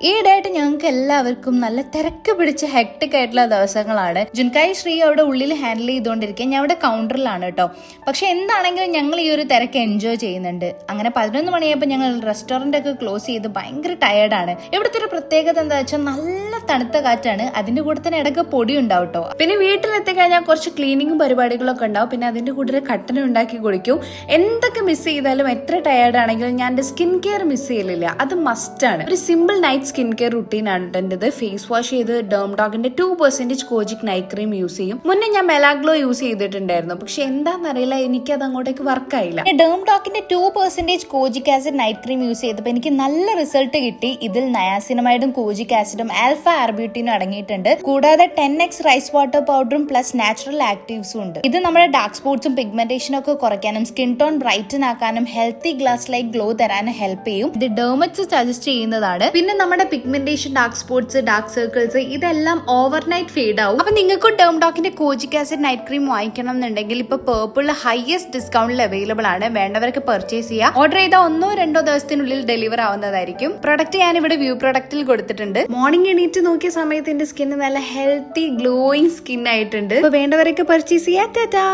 ഈയിടെയായിട്ട് ഞങ്ങൾക്ക് എല്ലാവർക്കും നല്ല തിരക്ക് പിടിച്ച് ഹെക്ടിക് ആയിട്ടുള്ള ദിവസങ്ങളാണ്. ജുൻകായി ശ്രീ അവിടെ ഉള്ളിൽ ഹാൻഡിൽ ചെയ്തുകൊണ്ടിരിക്കുക, ഞാൻ അവിടെ കൗണ്ടറിലാണ് കേട്ടോ. പക്ഷെ എന്താണെങ്കിലും ഞങ്ങൾ ഈ ഒരു തിരക്ക് എൻജോയ് ചെയ്യുന്നുണ്ട്. അങ്ങനെ 11 മണിയായപ്പോൾ ഞങ്ങൾ റെസ്റ്റോറന്റ് ഒക്കെ ക്ലോസ് ചെയ്ത് ഭയങ്കര ടയർഡാണ്. ഇവിടുത്തെ ഒരു പ്രത്യേകത എന്താ വെച്ചാൽ നല്ല തണുത്ത കാറ്റാണ്, അതിന്റെ കൂടെ തന്നെ ഇടയ്ക്ക് പൊടി ഉണ്ടാവും കേട്ടോ. പിന്നെ വീട്ടിലെത്തിക്കഴിഞ്ഞാൽ കുറച്ച് ക്ലീനിങ്ങും പരിപാടികളൊക്കെ ഉണ്ടാവും. പിന്നെ അതിന്റെ കൂടെ കട്ടൻ ഉണ്ടാക്കി കുടിക്കും. എന്തൊക്കെ മിസ് ചെയ്താലും എത്ര ടയർഡ് ആണെങ്കിലും ഞാൻ എന്റെ സ്കിൻ കെയർ മിസ് ചെയ്യലില്ല, അത് മസ്റ്റാണ്. ഒരു simple night skin care routine ആണ് എന്റേത്. ഫേസ് വാഷ് ചെയ്ത് ഡെർമഡോഗിന്റെ 2% കോജിക് നൈറ്റ് ക്രീം യൂസ് ചെയ്യും. മുന്നേ ഞാൻ മെലാഗ്ലോ യൂസ് ചെയ്തിട്ടുണ്ടായിരുന്നു, പക്ഷെ എന്താണെന്നറിയില്ല, എനിക്ക് അത് അങ്ങോട്ടേക്ക് വർക്ക് ആയില്ല. ഡെർമഡോഗിന്റെ 2% കോജിക് ആസിഡ് നൈറ്റ് ക്രീം യൂസ് ചെയ്തപ്പോൾ എനിക്ക് നല്ല റിസൾട്ട് കിട്ടി. ഇതിൽ നയാസിനമൈഡും കോജിക് ആസിഡും ആൽഫ ആർബ്യൂട്ടിനും അടങ്ങിയിട്ടുണ്ട്. കൂടാതെ 10x റൈസ് വാട്ടർ പൗഡറും പ്ലസ് നാച്ചുറൽ ആക്റ്റീവ്സും ഉണ്ട്. ഇത് നമ്മുടെ ഡാർക്ക് സ്പോട്ട്സും പിഗ്മെന്റേഷനും ഒക്കെ കുറയ്ക്കാനും സ്കിൻ ടോൺ ബ്രൈറ്റൻ ആക്കാനും ഹെൽത്തി ഗ്ലാസ് ലൈക്ക് ഗ്ലോ തരാനും ഹെൽപ്പ് ചെയ്യും. ഇത് ഡെർമറ്റ്സ് സജസ്റ്റ് ചെയ്യുന്നതാണ്. പിന്നെ നമ്മുടെ pigmentation, dark spots, dark circles ഇതെല്ലാം ഓവർനൈറ്റ് ഫേഡ് ആവും. അപ്പൊ നിങ്ങൾക്ക് ഡെർമഡോഗിന്റെ കോജിക് ആസിഡ് നൈറ്റ് ക്രീം വാങ്ങിക്കണം എന്നുണ്ടെങ്കിൽ ഇപ്പൊ പേർപ്പിളിൽ ഹൈയസ്റ്റ് ഡിസ്കൗണ്ടിൽ അവൈലബിൾ ആണ്. വേണ്ടവർക്ക് പർച്ചേസ് ചെയ്യാം. ഓർഡർ ചെയ്താൽ 1-2 ദിവസത്തിനുള്ളിൽ ഡെലിവർ ആവുന്നതായിരിക്കും. പ്രൊഡക്റ്റ് ഞാൻ ഇവിടെ വ്യൂ പ്രൊഡക്റ്റിൽ കൊടുത്തിട്ടുണ്ട്. മോർണിംഗ് എണീറ്റ് നോക്കിയ സമയത്ത് എന്റെ സ്കിൻ നല്ല ഹെൽത്തി ഗ്ലോയിങ് സ്കിൻ ആയിട്ടുണ്ട്. അപ്പൊ വേണ്ടവരൊക്കെ പർച്ചേസ് ചെയ്യാം. ടാറ്റാ.